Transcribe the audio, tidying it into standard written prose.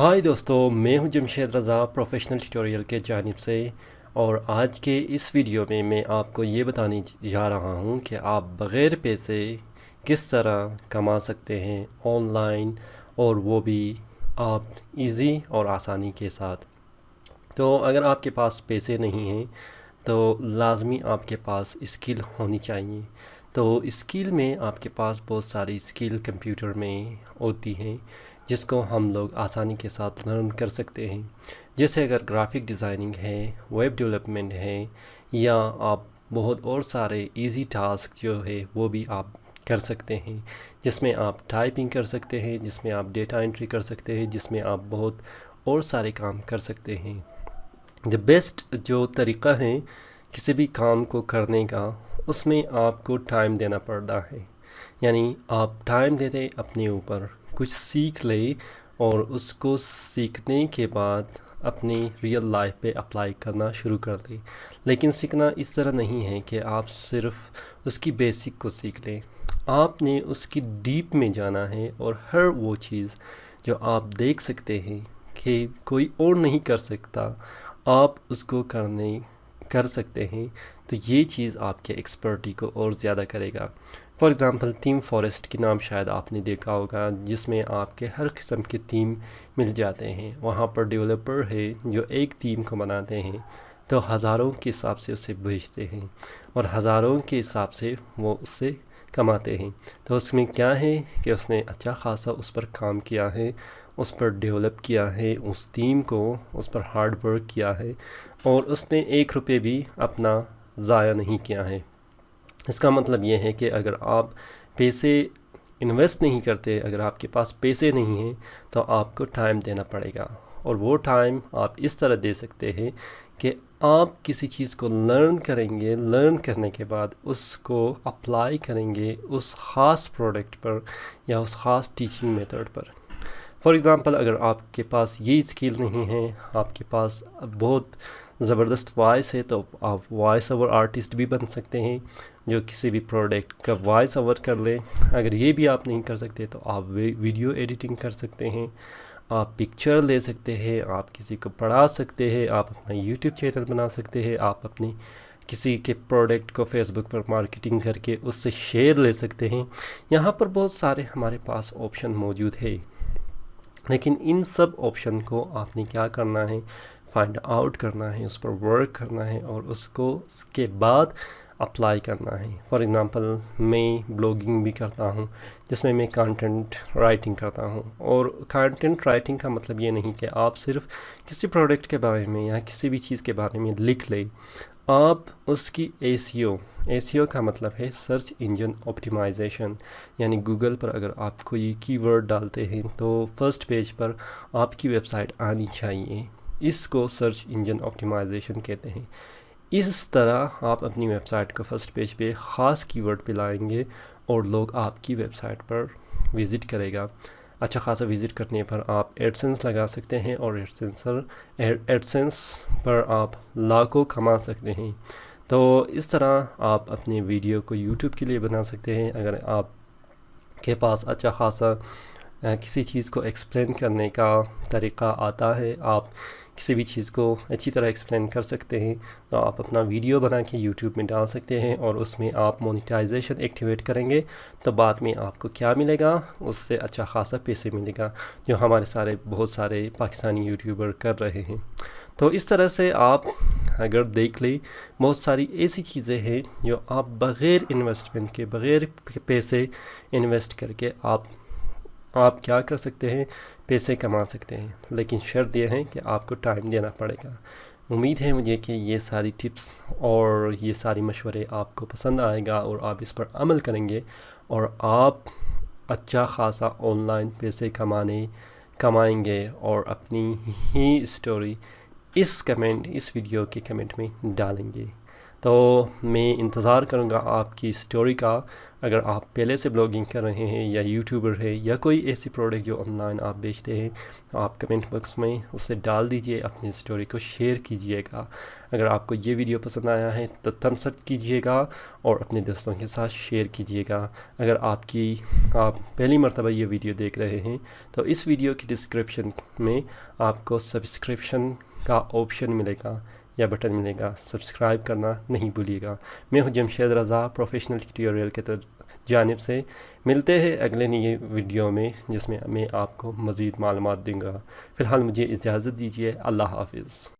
हाय दोस्तों, मैं हूं जमशेद रज़ा प्रोफेशनल ट्यूटोरियल के जानिब से। और आज के इस वीडियो में मैं आपको ये बताने जा रहा हूं कि आप बग़ैर पैसे किस तरह कमा सकते हैं ऑनलाइन, और वो भी आप इजी और आसानी के साथ। तो अगर आपके पास पैसे नहीं हैं तो लाजमी आपके पास स्किल होनी चाहिए। तो स्किल में आपके पास बहुत सारी स्किल कंप्यूटर में होती हैं जिसको हम लोग आसानी के साथ लर्न कर सकते हैं। जैसे अगर ग्राफिक डिज़ाइनिंग है, वेब डेवलपमेंट है, या आप बहुत और सारे इजी टास्क जो है वो भी आप कर सकते हैं, जिसमें आप टाइपिंग कर सकते हैं, जिसमें आप डेटा एंट्री कर सकते हैं, जिसमें आप बहुत और सारे काम कर सकते हैं। द बेस्ट जो तरीक़ा है किसी भी काम को करने का, उसमें आपको टाइम देना पड़ता है। यानी आप टाइम देते अपने ऊपर, कुछ सीख ले और उसको सीखने के बाद अपनी रियल लाइफ पे अप्लाई करना शुरू कर दें। लेकिन सीखना इस तरह नहीं है कि आप सिर्फ उसकी बेसिक को सीख लें, आपने उसकी डीप में जाना है और हर वो चीज़ जो आप देख सकते हैं कि कोई और नहीं कर सकता, आप उसको कर सकते हैं। तो ये चीज़ आपके एक्सपर्टी को और ज़्यादा करेगा। फॉर एग्ज़ाम्पल थीम फॉरेस्ट के नाम शायद आपने देखा होगा, जिसमें आपके हर किस्म के थीम मिल जाते हैं। वहाँ पर डेवलपर है जो एक थीम को बनाते हैं तो हज़ारों के हिसाब से उसे बेचते हैं और हज़ारों के हिसाब से वो उससे कमाते हैं। तो उसमें क्या है कि उसने अच्छा खासा उस पर काम किया है, उस पर डेवलप किया है, उस थीम को उस पर हार्ड वर्क किया है, और उसने 1 रुपये भी अपना ज़ाया नहीं किया है। इसका मतलब ये है कि अगर आप पैसे इन्वेस्ट नहीं करते, अगर आपके पास पैसे नहीं हैं, तो आपको टाइम देना पड़ेगा। और वो टाइम आप इस तरह दे सकते हैं कि आप किसी चीज़ को लर्न करेंगे, लर्न करने के बाद उसको अप्लाई करेंगे उस ख़ास प्रोडक्ट पर या उस ख़ास टीचिंग मेथड पर। फॉर एग्ज़ाम्पल अगर आपके पास ये स्किल नहीं है, आपके पास बहुत ज़बरदस्त वॉइस है, तो आप वॉइस ओवर आर्टिस्ट भी बन सकते हैं जो किसी भी प्रोडक्ट का वॉइस ओवर कर ले। अगर ये भी आप नहीं कर सकते तो आप वीडियो एडिटिंग कर सकते हैं, आप पिक्चर ले सकते हैं, आप किसी को पढ़ा सकते हैं, आप अपना यूट्यूब चैनल बना सकते हैं, आप अपनी किसी के प्रोडक्ट को फेसबुक पर मार्केटिंग करके उससे शेयर ले सकते हैं। यहाँ पर बहुत सारे हमारे पास ऑप्शन मौजूद है, लेकिन इन सब ऑप्शन को आपने क्या करना है, फाइंड आउट करना है, उस पर वर्क करना है और उसके बाद अप्लाई करना है। फॉर एग्ज़ाम्पल मैं ब्लॉगिंग भी करता हूँ जिसमें मैं कंटेंट राइटिंग करता हूँ। और कंटेंट राइटिंग का मतलब ये नहीं कि आप सिर्फ किसी प्रोडक्ट के बारे में या किसी भी चीज़ के बारे में लिख लें, आप उसकी एसईओ का मतलब है सर्च इंजन ऑप्टिमाइजेशन। यानी गूगल पर अगर आप कोई कीवर्ड डालते हैं तो फर्स्ट पेज पर आपकी वेबसाइट आनी चाहिए। इसको सर्च इंजन ऑप्टिमाइजेशन कहते हैं। इस तरह आप अपनी वेबसाइट को फर्स्ट पेज पे ख़ास कीवर्ड पे लाएंगे और लोग आपकी वेबसाइट पर विज़िट करेगा। अच्छा खासा विज़िट करने पर आप एडसेंस लगा सकते हैं और एडसेंस पर आप लाखों कमा सकते हैं। तो इस तरह आप अपने वीडियो को यूट्यूब के लिए बना सकते हैं। अगर आप के पास अच्छा खासा किसी चीज़ को एक्सप्लेन करने का तरीक़ा आता है, आप किसी भी चीज़ को अच्छी तरह एक्सप्लेन कर सकते हैं, तो आप अपना वीडियो बना के यूट्यूब में डाल सकते हैं और उसमें आप मोनेटाइजेशन एक्टिवेट करेंगे तो बाद में आपको क्या मिलेगा, उससे अच्छा खासा पैसे मिलेगा, जो हमारे बहुत सारे पाकिस्तानी यूट्यूबर कर रहे हैं। तो इस तरह से आप अगर देख लें, बहुत सारी ऐसी चीज़ें हैं जो आप बग़ैर इन्वेस्टमेंट के, बग़ैर पैसे इन्वेस्ट करके आप क्या कर सकते हैं, पैसे कमा सकते हैं। लेकिन शर्त यह है कि आपको टाइम देना पड़ेगा। उम्मीद है मुझे कि ये सारी टिप्स और ये सारी मशवरे आपको पसंद आएगा और आप इस पर अमल करेंगे और आप अच्छा खासा ऑनलाइन पैसे कमाएंगे और अपनी ही स्टोरी इस वीडियो के कमेंट में डालेंगे। तो मैं इंतज़ार करूँगा आपकी स्टोरी का اگر آپ پہلے سے بلاگنگ کر رہے ہیں یا یوٹیوبر ہیں یا کوئی ایسی پروڈکٹ جو آن لائن آپ بیچتے ہیں تو آپ کمنٹ باکس میں اسے ڈال دیجئے، اپنی اسٹوری کو شیئر کیجئے گا۔ اگر آپ کو یہ ویڈیو پسند آیا ہے تو تھمس اپ کیجئے گا اور اپنے دوستوں کے ساتھ شیئر کیجئے گا۔ اگر آپ پہلی مرتبہ یہ ویڈیو دیکھ رہے ہیں تو اس ویڈیو کی ڈسکرپشن میں آپ کو سبسکرپشن کا آپشن ملے گا یا بٹن ملے گا، سبسکرائب کرنا نہیں بھولیے گا۔ میں ہوں جمشید رضا، پروفیشنل ٹیوٹوریل کے جانب سے۔ ملتے ہیں اگلے نئی ویڈیو میں جس میں میں آپ کو مزید معلومات دوں گا۔ فی الحال مجھے اجازت دیجیے، اللہ حافظ۔